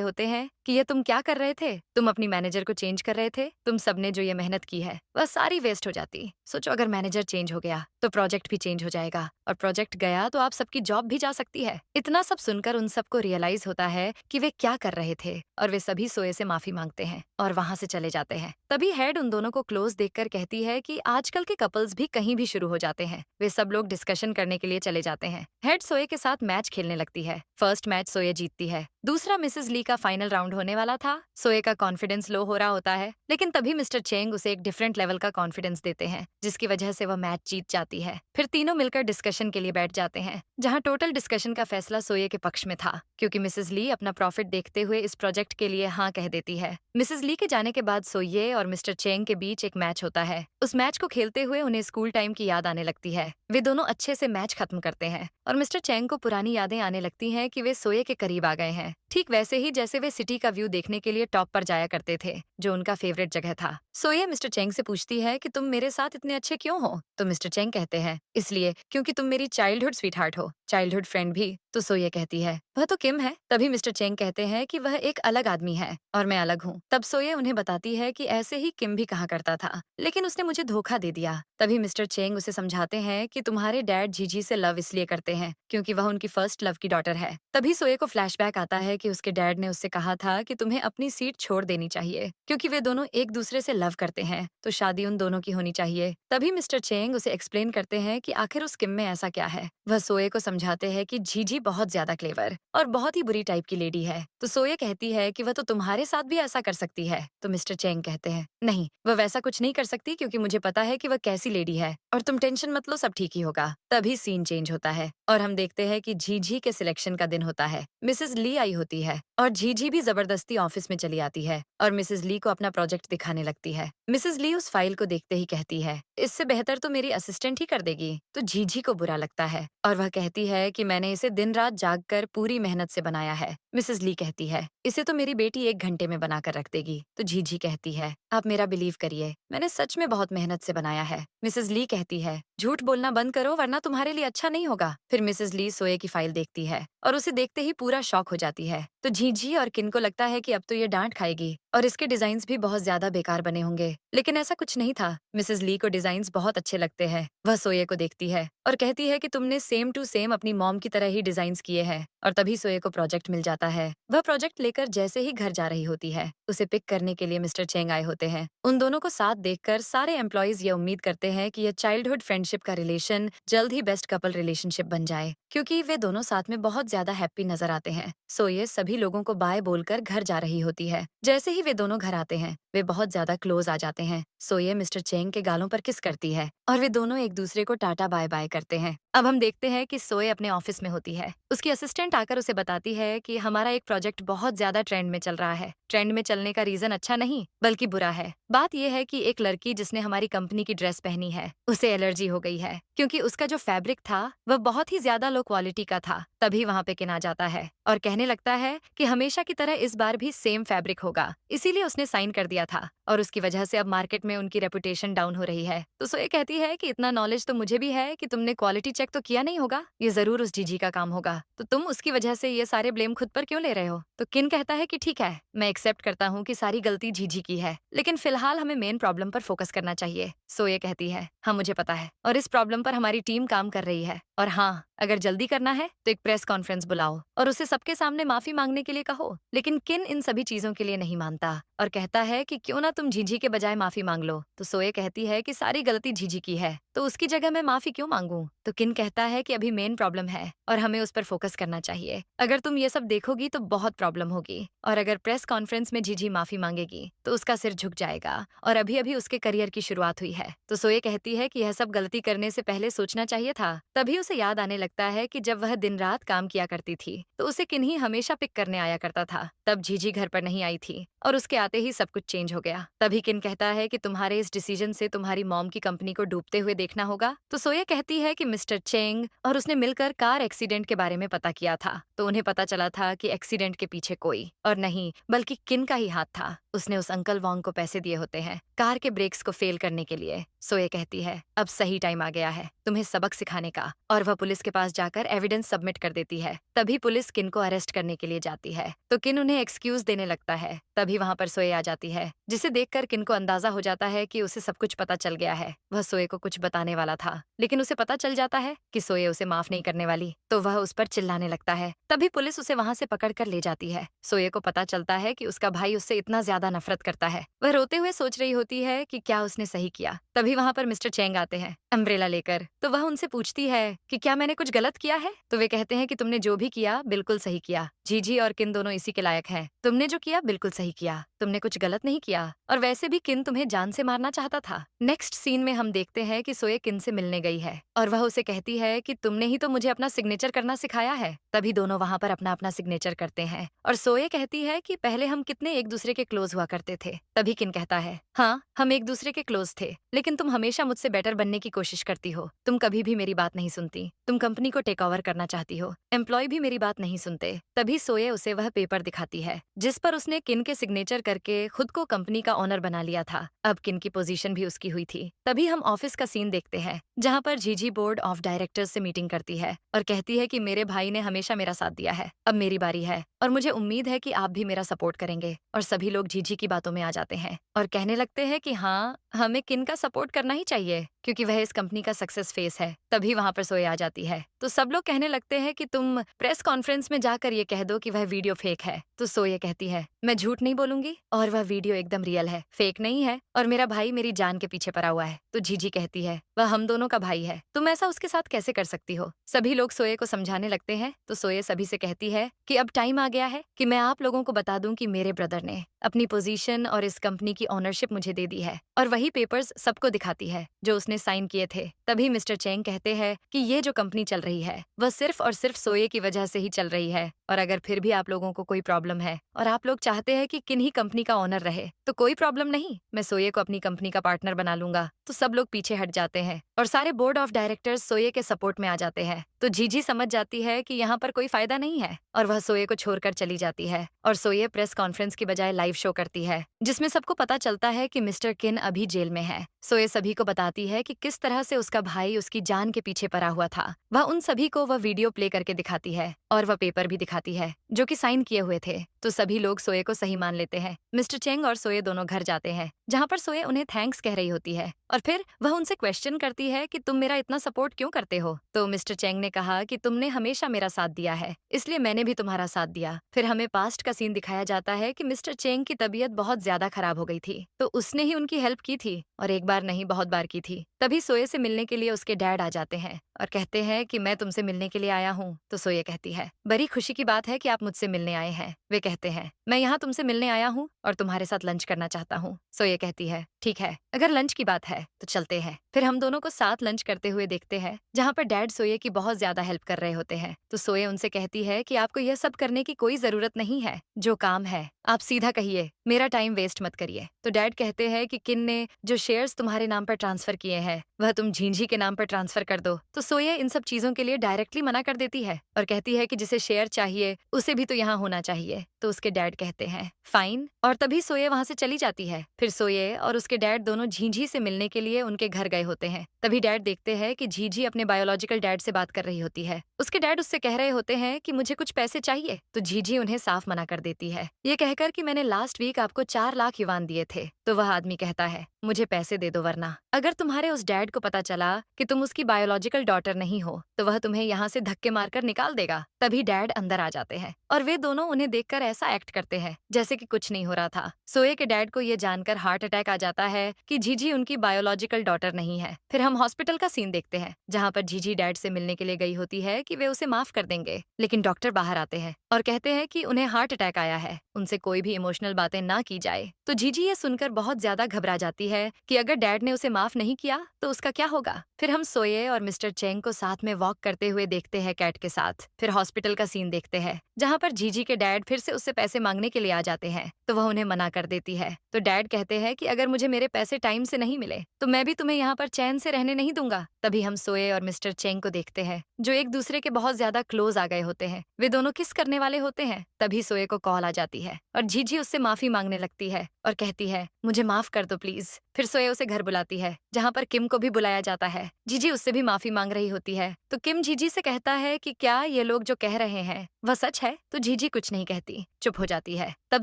A: होते हैं कि ये तुम क्या कर रहे थे, तुम अपनी मैनेजर को चेंज कर रहे थे, तुम सबने जो ये मेहनत की है वह सारी वेस्ट हो जाती। सोचो अगर मैनेजर चेंज हो गया तो प्रोजेक्ट भी चेंज हो जाएगा, और प्रोजेक्ट गया तो आप सबकी जॉब भी जा सकती है। इतना सब सुनकर उन सबको रियलाइज होता है कि वे क्या कर रहे थे, और वे सभी सोए से माफी मांगते हैं और वहां से चले जाते हैं। तभी हेड उन दोनों को क्लोज देखकर कहती है कि आजकल के कपल्स भी कहीं भी शुरू हो जाते हैं। वे सब लोग डिस्कशन करने के लिए चले जाते हैं। हेड सोए के साथ मैच खेलने लगती है। फर्स्ट मैच सोए जीतती है, दूसरा मिसेस ली का फाइनल राउंड होने वाला था। सोए का कॉन्फिडेंस लो हो रहा होता है, लेकिन तभी मिस्टर चेंग उसे एक डिफरेंट लेवल का कॉन्फिडेंस देते हैं, जिसकी वजह से वह मैच जीत जाती है। फिर तीनों मिलकर डिस्कशन के लिए बैठ जाते हैं, जहां टोटल डिस्कशन का फैसला सोए के पक्ष में था, क्योंकि मिसेस ली अपना प्रॉफिट देखते हुए इस प्रोजेक्ट के लिए हाँ कह देती है। मिसेस ली के जाने के बाद सोए और मिस्टर चेंग के बीच एक मैच होता है। उस मैच को खेलते हुए उन्हें स्कूल टाइम की याद आने लगती है। वे दोनों अच्छे से मैच खत्म करते हैं और मिस्टर चेंग को पुरानी यादें आने लगती हैं कि वे सोए के करीब आ गए हैं, ठीक वैसे ही जैसे वे सिटी का व्यू देखने के लिए टॉप पर जाया करते थे, जो उनका फेवरेट जगह था। सोए मिस्टर चेंग से पूछती है कि तुम मेरे साथ इतने अच्छे क्यों हो। तो मिस्टर चेंग कहते हैं, इसलिए क्योंकि तुम मेरी चाइल्डहुड स्वीटहार्ट हो, चाइल्डहुड फ्रेंड भी। तो सोए कहती है, वह तो किम है। तभी मिस्टर चेंग कहते हैं कि वह एक अलग आदमी है और मैं अलग हूँ। तब सोए उन्हें बताती है कि ऐसे ही किम भी कहा करता था, लेकिन उसने मुझे धोखा दे दिया। तभी मिस्टर चेंग उसे समझाते हैं कि तुम्हारे डैड जीजी से लव इसलिए करते हैं क्योंकि वह उनकी फर्स्ट लव की डॉटर है। तभी सोए को फ्लैशबैक आता है कि उसके डैड ने उससे कहा था कि तुम्हें अपनी सीट छोड़ देनी चाहिए, क्योंकि वे दोनों एक दूसरे से लव करते हैं, तो शादी उन दोनों की होनी चाहिए। तभी मिस्टर चेंग उसे एक्सप्लेन करते हैं कि आखिर उस किम में ऐसा क्या है। वह सोए को समझाते हैं कि जीजी बहुत ज्यादा क्लेवर और बहुत ही बुरी टाइप की लेडी है। तो सोए कहती है कि वह तो तुम्हारे साथ भी ऐसा कर सकती है। तो मिस्टर चेंग कहते हैं, नहीं, वह वैसा कुछ नहीं कर सकती, क्योंकि मुझे पता है कि वह कैसी लेडी है, और तुम टेंशन मत लो, सब ठीक ही होगा। तभी सीन चेंज होता है और हम देखते हैं कि झीझी के सिलेक्शन का दिन होता है। मिसेस ली आई होती है और झीझी भी जबरदस्ती ऑफिस में चली आती है और मिसेस ली को अपना प्रोजेक्ट दिखाने लगती है। मिसेस ली उस फाइल को देखते ही कहती है, इससे बेहतर तो मेरी असिस्टेंट ही कर देगी। तो झीझी को बुरा लगता है और वह कहती है कि मैंने इसे दिन रात जाग कर पूरी मेहनत से बनाया है। मिसेस ली कहती है, इसे तो मेरी बेटी 1 घंटे में बनाकर रख देगी। तो झीझी कहती है, आप मेरा बिलीव करिए, मैंने सच में बहुत मेहनत से बनाया है। मिसेस ली कहती है, झूठ बोलना बंद करो, वरना तुम्हारे लिए अच्छा नहीं होगा। फिर मिसेस ली सोए की फाइल देखती है और उसे देखते ही पूरा शॉक हो जाती है। तो झीझी और किन को लगता है कि अब तो ये डांट खाएगी और इसके डिजाइन्स भी बहुत ज्यादा बेकार बने होंगे, लेकिन ऐसा कुछ नहीं था। मिसेस ली को डिजाइन्स बहुत अच्छे लगते हैं। वह सोए को देखती है और कहती है कि तुमने सेम टू सेम अपनी मॉम की तरह ही डिजाइन्स किए हैं। और तभी सोए को प्रोजेक्ट मिल जाता है। वह प्रोजेक्ट लेकर जैसे ही घर जा रही होती है, उसे पिक करने के लिए मिस्टर चेंग आए होते हैं। उन दोनों को साथ देखकर सारे एम्प्लॉयज ये उम्मीद करते हैं कि यह चाइल्डहुड फ्रेंडशिप का रिलेशन जल्द ही बेस्ट कपल रिलेशनशिप बन जाए, क्योंकि वे दोनों साथ में बहुत ज्यादा हैप्पी नजर आते हैं। सोए सभी लोगों को बाय बोलकर घर जा रही होती है। जैसे ही ही वे दोनों घर आते हैं। वे बहुत ज्यादा क्लोज आ जाते हैं। सोये मिस्टर चेंग के गालों पर किस करती है और वे दोनों एक दूसरे को टाटा बाय बाय करते हैं। अब हम देखते हैं कि सोये अपने ऑफिस में होती है। उसकी असिस्टेंट आकर उसे बताती है कि हमारा एक प्रोजेक्ट बहुत ज्यादा ट्रेंड में चल रहा है। ट्रेंड में चलने का रीजन अच्छा नहीं बल्कि बुरा है। बात यह है कि एक लड़की जिसने हमारी कंपनी की ड्रेस पहनी है उसे एलर्जी हो गई है, क्योंकि उसका जो फैब्रिक था वह बहुत ही ज्यादा लो क्वालिटी का था। तभी वहाँ पे किन आ जाता है और कहने लगता है कि हमेशा की तरह इस बार भी सेम फैब्रिक होगा, इसीलिए उसने साइन कर दिया था और उसकी वजह से अब मार्केट में उनकी रेपुटेशन डाउन हो रही है। तो सोए कहती है कि इतना नॉलेज तो मुझे भी है कि तुमने क्वालिटी चेक तो किया नहीं होगा, ये जरूर उस जीजी का काम होगा, तो तुम उसकी वजह से ये सारे ब्लेम खुद पर क्यों ले रहे हो। तो किन कहता है कि ठीक है, मैं एक्सेप्ट करता हूँ कि सारी गलती जीजी की है, लेकिन फिलहाल हमें मेन प्रॉब्लम पर फोकस करना चाहिए। सोए कहती है हाँ मुझे पता है और इस प्रॉब्लम पर हमारी टीम काम कर रही है, और हाँ अगर जल्दी करना है तो एक प्रेस कॉन्फ्रेंस बुलाओ और उसे सबके सामने माफी मांगने के लिए कहो। लेकिन किन इन सभी चीजों के लिए नहीं मानता और कहता है कि क्यों ना तुम जीजी के बजाय माफी मांग लो। तो सोए कहती है कि सारी गलती जीजी की है तो उसकी जगह मैं माफी क्यों मांगूं। तो किन कहता है कि अभी मेन प्रॉब्लम है और हमें उस पर फोकस करना चाहिए। अगर तुम ये सब देखोगी तो बहुत प्रॉब्लम होगी, और अगर प्रेस कॉन्फ्रेंस में जीजी माफी मांगेगी तो उसका सिर झुक जाएगा, और अभी अभी उसके करियर की शुरुआत हुई है। तो सोए कहती है कि यह सब गलती करने से पहले सोचना चाहिए था। तभी उसे याद आने लगता है कि जब वह दिन रात काम किया करती थी तो उसे किन्हीं हमेशा पिक करने आया करता था, तब जीजी घर पर नहीं आई थी और उसके आते ही सब कुछ चेंज हो गया। तभी किन कहता है कि तुम्हारे इस डिसीजन से तुम्हारी मॉम की कंपनी को डूबते हुए देखना होगा। तो सोया कहती है कि मिस्टर चेंग और उसने मिलकर कार एक्सीडेंट के बारे में पता किया था, तो उन्हें पता चला था कि एक्सीडेंट के पीछे कोई और नहीं बल्कि किन का ही हाथ था। उसने उस अंकल वोंग को पैसे दिए होते हैं कार के ब्रेक्स को फेल करने के लिए। सोए कहती है अब सही टाइम आ गया है तुम्हें सबक सिखाने का, और वह पुलिस के पास जाकर एविडेंस सबमिट कर देती है। तभी पुलिस किन को अरेस्ट करने के लिए जाती है तो किन उन्हें एक्सक्यूज देने लगता है। तभी वहाँ पर सोए आ जाती है, जिसे देखकर किन को अंदाजा हो जाता है कि उसे सब कुछ पता चल गया है। वह सोए को कुछ बताने वाला था, लेकिन उसे पता चल जाता है कि सोए उसे माफ नहीं करने वाली, तो वह उस पर चिल्लाने लगता है। तभी पुलिस उसे वहाँ से पकड़ कर ले जाती है। सोए को पता चलता है कि उसका भाई उससे इतना ज्यादा नफरत करता है। वह रोते हुए सोच रही होती है कि क्या उसने सही किया। तभी वहाँ पर मिस्टर चेंग आते हैं अम्ब्रेला लेकर, तो वह उनसे पूछती है कि क्या मैंने कुछ गलत किया है। तो वे कहते हैं कि तुमने जो भी किया बिल्कुल सही किया, जीजी और किन दोनों इसी के लायक हैं। तुमने जो किया बिल्कुल सही किया, तुमने कुछ गलत नहीं किया, और वैसे भी किन तुम्हें जान से मारना चाहता था। नेक्स्ट सीन में हम देखते हैं कि सोए किन से मिलने गई है और वह उसे कहती है कि तुमने ही तो मुझे अपना सिग्नेचर करना सिखाया है। तभी दोनों वहाँ पर अपना अपना सिग्नेचर करते हैं और सोए कहती है कि पहले हम कितने एक दूसरे के क्लोज हुआ करते थे। तभी किन कहता है हाँ हम एक दूसरे के क्लोज थे, लेकिन तुम हमेशा मुझसे बेटर बनने की कोशिश करती हो, तुम कभी भी मेरी बात नहीं सुनती, तुम कंपनी को टेक ओवर करना चाहती हो, एम्प्लॉय भी मेरी बात नहीं सुनते। तभी सोए उसे वह पेपर दिखाती है जिस पर उसने किन के सिग्नेचर करके खुद को कंपनी का ओनर बना लिया था। अब किन की पोजीशन भी उसकी हुई थी। तभी हम ऑफिस का सीन देखते हैं जहाँ पर जीजी बोर्ड ऑफ डायरेक्टर्स से मीटिंग करती है और कहती है कि मेरे भाई ने हमेशा मेरा साथ दिया है, अब मेरी बारी है और मुझे उम्मीद है कि आप भी मेरा सपोर्ट करेंगे। और सभी लोग जीजी की बातों में आ जाते हैं और कहने लगते हैं कि हाँ हमें किन का सपोर्ट करना ही चाहिए क्योंकि वह इस कंपनी का सक्सेस फेस है। तभी वहाँ पर सोए आ जाती है, तो सब लोग कहने लगते हैं कि तुम प्रेस कॉन्फ्रेंस में जाकर ये कह दो कि वह वीडियो फेक है। तो सोए कहती है मैं झूठ नहीं बोलूंगी और वह वीडियो एकदम रियल है, फेक नहीं है, और मेरा भाई मेरी जान के पीछे पड़ा हुआ है। तो जीजी कहती है वह हम दोनों का भाई है, तुम ऐसा उसके साथ कैसे कर सकती हो। सभी लोग सोए को समझाने लगते हैं, तो सोए सभी से कहती है कि अब टाइम आ गया है कि मैं आप लोगों को बता दूं कि मेरे ब्रदर ने अपनी पोजीशन और इस कंपनी की ओनरशिप मुझे दे दी है, और वही पेपर्स सबको दिखाती है जो उसने साइन किए थे। तभी मिस्टर चेंग कहते हैं कि ये जो कंपनी चल रही है वह सिर्फ और सिर्फ सोए की वजह से ही चल रही है, और अगर फिर भी आप लोगों को कोई प्रॉब्लम है और आप लोग चाहते हैं कि किन्हीं कंपनी का ओनर रहे तो कोई प्रॉब्लम नहीं, मैं सोए को अपनी कंपनी का पार्टनर बना लूंगा। तो सब लोग पीछे हट जाते हैं और सारे बोर्ड ऑफ डायरेक्टर्स सोए के सपोर्ट में आ जाते हैं। तो जीजी समझ जाती है कि यहाँ पर कोई फायदा नहीं है और वह सोए को छोड़कर चली जाती है, और सोए प्रेस कॉन्फ्रेंस की बजाय लाइव शो करती है जिसमें सबको पता चलता है कि मिस्टर किन अभी जेल में है। सोए सभी को बताती है कि किस तरह से उसका भाई उसकी जान के पीछे पड़ा हुआ था। वह उन सभी को वह वीडियो प्ले करके दिखाती है और वह पेपर भी दिखाती है जो कि साइन किए हुए थे। तो सभी लोग सोए को सही मान लेते हैं। मिस्टर चेंग और सोए दोनों घर जाते हैं जहाँ पर सोए उन्हें थैंक्स कह रही होती है, और फिर वह उनसे क्वेश्चन करती है कि तुम मेरा इतना सपोर्ट क्यों करते हो। तो मिस्टर चेंग ने कहा कि तुमने हमेशा मेरा साथ दिया है, इसलिए मैंने भी तुम्हारा साथ दिया। फिर हमें पास्ट का सीन दिखाया जाता है कि मिस्टर चेंग की तबीयत बहुत ज्यादा खराब हो गई थी, तो उसने ही उनकी हेल्प की थी, और एक बार नहीं बहुत बार की थी। तभी सोए से मिलने के लिए उसके डैड आ जाते हैं और कहते हैं कि मैं तुमसे मिलने के लिए आया हूँ। तो सोये कहती है, बड़ी खुशी की बात है कि आप मुझसे मिलने आए हैं। वे कहते हैं, मैं यहाँ तुमसे मिलने आया हूँ और तुम्हारे साथ लंच करना चाहता हूँ। सोये कहती है, ठीक है, अगर लंच की बात है तो चलते हैं। फिर हम दोनों को साथ लंच करते हुए देखते हैं, जहाँ पर डैड सोये की बहुत ज्यादा हेल्प कर रहे होते हैं। तो सोये उनसे कहती है कि आपको यह सब करने की कोई जरूरत नहीं है, जो काम है आप सीधा कहिए, मेरा टाइम वेस्ट मत करिए। तो डैड कहते हैं कि किन ने जो शेयर्स तुम्हारे नाम पर ट्रांसफर किए हैं वह तुम झींझी के नाम पर ट्रांसफर कर दो। तो सोये इन सब चीजों के लिए डायरेक्टली मना कर देती है और कहती है कि जिसे शेयर चाहिए उसे भी तो यहाँ होना चाहिए। तो उसके डैड कहते हैं फाइन, और तभी सोये वहां से चली जाती है। फिर सोये और उसके डैड दोनों झींझी से मिलने के लिए उनके घर गए होते हैं। तभी डैड देखते हैं कि झींझी अपने बायोलॉजिकल डैड से बात कर रही होती है। उसके डैड उससे कह रहे होते हैं कि मुझे कुछ पैसे चाहिए। तो झींझी उन्हें साफ मना कर देती है, ये कहकर कि मैंने लास्ट वीक आपको 4 लाख युवान दिए थे। तो वह आदमी कहता है, मुझे पैसे दे दो, वरना अगर तुम्हारे उस डैड को पता चला कि तुम उसकी बायोलॉजिकल डॉटर नहीं हो तो वह तुम्हें यहाँ से धक्के मारकर निकाल देगा। तभी डैड अंदर आ जाते हैं और वे दोनों उन्हें देखकर ऐसा एक्ट करते हैं जैसे कि कुछ नहीं हो रहा था। सोये के डैड को ये जानकर हार्ट अटैक आ जाता है कि जीजी उनकी बायोलॉजिकल डॉटर नहीं है। फिर हम हॉस्पिटल का सीन देखते हैं, जहाँ पर जीजी डैड से मिलने के लिए गई होती है कि वे उसे माफ कर देंगे, लेकिन डॉक्टर बाहर आते हैं और कहते हैं कि उन्हें हार्ट अटैक आया है, उनसे कोई भी इमोशनल बातें ना की जाए। तो जीजी ये सुनकर बहुत ज्यादा घबरा जाती है कि अगर डैड ने उसे माफ नहीं किया तो उसका क्या होगा। फिर हम सोये और मिस्टर चेंग को साथ में वॉक करते हुए देखते हैं कैट के साथ। फिर हॉस्पिटल का सीन देखते हैं, जहाँ पर जीजी के डैड फिर से उससे पैसे मांगने के लिए आ जाते हैं, तो वह उन्हें मना कर देती है। तो डैड कहते हैं कि अगर मुझे मेरे पैसे टाइम से नहीं मिले तो मैं भी तुम्हें यहाँ पर चैन से रहने नहीं दूंगा। तभी हम सोये और मिस्टर चेंग को देखते हैं, जो एक दूसरे के बहुत ज्यादा क्लोज आ गए होते हैं। वे दोनों किस करने वाले होते हैं। तभी सोये को कॉल आ जाती है और जीजी उससे माफी मांगने लगती है और कहती है, मुझे माफ कर दो प्लीज। फिर सोये उसे घर बुलाती है, जहाँ पर किम को भी बुलाया जाता है। जीजी उससे भी माफी मांग रही होती है। तो किम जीजी से कहता है कि क्या ये लोग जो कह रहे हैं वह सच है। तो जीजी कुछ नहीं कहती, चुप हो जाती है। तब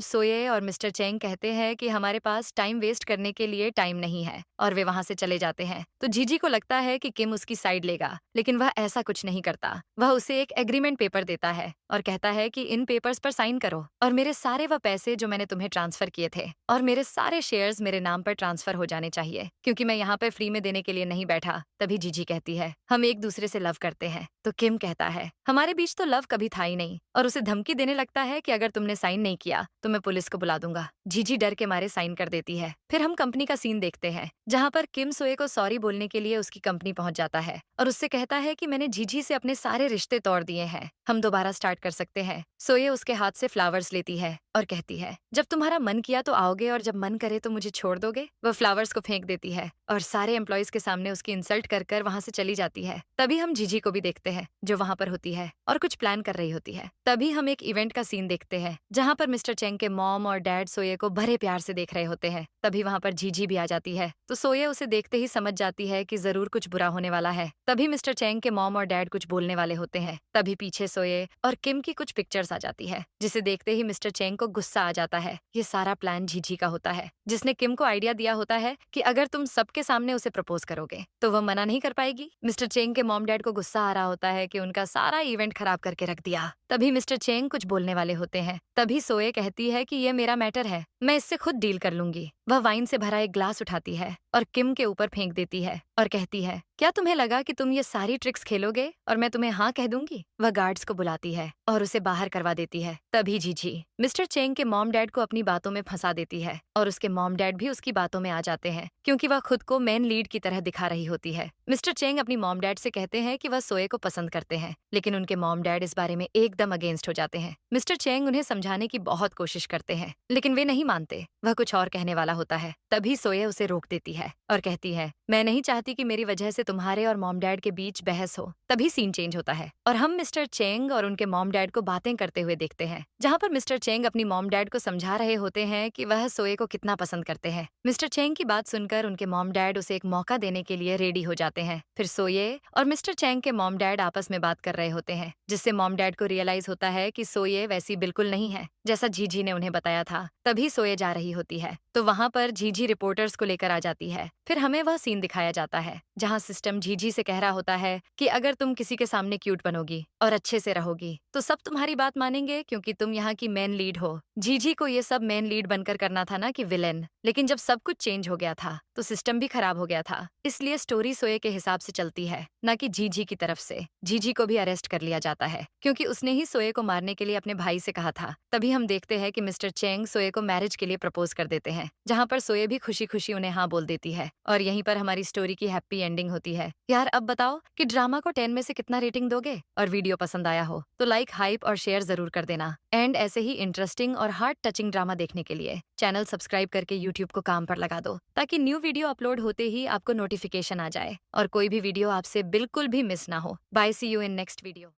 A: सोये और मिस्टर चेंग कहते हैं कि हमारे पास टाइम वेस्ट करने के लिए टाइम नहीं है, और वे वहां से चले जाते हैं। तो जीजी को लगता है कि किम उसकी साइड लेगा, लेकिन वह ऐसा कुछ नहीं करता। वह उसे एक एग्रीमेंट पेपर देता है और कहता है कि इन पेपर्स पर साइन करो और मेरे सारे वह पैसे जो मैंने तुम्हें ट्रांसफर किए थे और मेरे सारे शेयर्स मेरे नाम पर ट्रांसफर हो जाने चाहिए, क्योंकि मैं यहाँ पे फ्री में देने के लिए नहीं बैठा। तभी जीजी कहती है, हम एक दूसरे से लव करते हैं। तो किम कहता है, हमारे बीच तो लव कभी था ही नहीं, और उसे धमकी देने लगता है कि अगर तुमने साइन नहीं किया तो मैं पुलिस को बुला दूंगा। जीजी डर के मारे साइन कर देती है। फिर हम कंपनी का सीन देखते हैं, जहाँ पर किम सोये को सॉरी बोलने के लिए उसकी कंपनी पहुंच जाता है और उससे कहता है कि मैंने जीजी से अपने सारे रिश्ते तोड़ दिए हैं, हम दोबारा स्टार्ट कर सकते हैं। सोये उसके हाथ से फ्लावर्स लेती है और कहती है, जब तुम्हारा मन किया तो आओगे और जब मन करे तो मुझे छोड़ दोगे। वह फ्लावर्स को फेंक देती है और सारे एम्प्लॉयज के सामने उसकी इंसल्ट कर कर वहां से चली जाती है। तभी हम जीजी को भी देखते हैं, जो वहां पर होती है और कुछ प्लान कर रही होती है। तभी हम एक इवेंट का सीन देखते हैं, जहाँ पर मिस्टर चेंग के मॉम और डैड सोये को बड़े प्यार से देख रहे होते हैं। तभी वहां पर जीजी भी आ जाती है। तो सोये उसे देखते ही समझ जाती है कि जरूर कुछ बुरा होने वाला है। तभी मिस्टर चेंग के मॉम और डैड कुछ बोलने वाले होते हैं। तभी पीछे सोये और किम की कुछ पिक्चर्स आ जाती है, जिसे देखते ही मिस्टर चेंग को गुस्सा आ जाता है। ये सारा प्लान जीजी का होता है, जिसने किम को आइडिया दिया होता है कि अगर तुम सबके सामने उसे प्रपोज करोगे तो वह मना नहीं कर पाएगी। मिस्टर चेंग के मॉम डैड को गुस्सा आ रहा होता है कि उनका सारा इवेंट खराब करके रख दिया। तभी मिस्टर चेंग कुछ बोलने वाले होते हैं। तभी सोये कहती है कि ये मेरा मैटर है, मैं इससे खुद डील कर लूंगी। वह वाइन से भरा एक ग्लास उठाती है और किम के ऊपर फेंक देती है और कहती है, क्या तुम्हें लगा कि तुम ये सारी ट्रिक्स खेलोगे और मैं तुम्हें हाँ कह दूंगी। वह गार्ड्स को बुलाती है और उसे बाहर करवा देती है। तभी जीजी मिस्टर चेंग के मॉम डैड को अपनी बातों में फंसा देती है और उसके मॉम डैड भी उसकी बातों में आ जाते हैं, क्योंकि वह खुद को मेन लीड की तरह दिखा रही होती है। मिस्टर चेंग अपनी मॉम डैड से कहते हैं कि वह सोये को पसंद करते हैं, लेकिन उनके मॉम डैड इस बारे में एकदम अगेंस्ट हो जाते हैं। मिस्टर चेंग उन्हें समझाने की बहुत कोशिश करते हैं, लेकिन वे नहीं मानते। वह कुछ और कहने वाला होता है। तभी सोये उसे रोक देती है और कहती है, मैं नहीं चाहती कि मेरी वजह से तुम्हारे और मॉम डैड के बीच बहस हो। तभी सीन चेंज होता है और हम मिस्टर चेंग और उनके मॉम डैड को बातें करते हुए देखते हैं, जहाँ पर मिस्टर चेंग अपनी मॉम डैड को समझा रहे होते हैं कि वह सोये को कितना पसंद करते हैं। मिस्टर चेंग की बात सुनकर उनके मॉम डैड उसे एक मौका देने के लिए रेडी हो जाते हैं। फिर सोये और मिस्टर चेंग के मॉम डैड आपस में बात कर रहे होते हैं, जिससे मॉम डैड को रियलाइज होता है कि सोये वैसी बिल्कुल नहीं है जैसा जीजी ने उन्हें बताया था। तभी सोये जा रही होती है तो वहां पर झीझी रिपोर्टर्स को लेकर आ जाती है। फिर हमें वह सीन दिखाया जाता है जहां सिस्टम झीझी से कह रहा होता है कि अगर तुम किसी के सामने क्यूट बनोगी और अच्छे से रहोगी तो सब तुम्हारी बात मानेंगे क्योंकि तुम यहाँ की मेन लीड हो। झीझी को ये सब मेन लीड बनकर करना था ना कि विलेन, लेकिन जब सब कुछ चेंज हो गया था तो सिस्टम भी खराब हो गया था। इसलिए स्टोरी सोए के हिसाब से चलती है, ना कि झीझी की तरफ से। झीझी को भी अरेस्ट कर लिया जाता है क्योंकि उसने ही सोए को मारने के लिए अपने भाई से कहा था। तभी हम देखते हैं कि मिस्टर चेंग सोए को मैरिज के लिए प्रपोज कर देते हैं, जहां पर सोए भी खुशी खुशी उन्हें हाँ बोल देती है और यहीं पर हमारी स्टोरी की हैप्पी एंडिंग होती है। यार अब बताओ कि ड्रामा को 10 में से कितना रेटिंग दोगे? और वीडियो पसंद आया हो तो लाइक, हाइप और शेयर जरूर कर देना। एंड ऐसे ही इंटरेस्टिंग और हार्ट टचिंग ड्रामा देखने के लिए चैनल सब्सक्राइब करके यूट्यूब को काम पर लगा दो, ताकि न्यू वीडियो अपलोड होते ही आपको नोटिफिकेशन आ जाए और कोई भी वीडियो आपसे बिल्कुल भी मिस ना हो। Bye, see you in next video.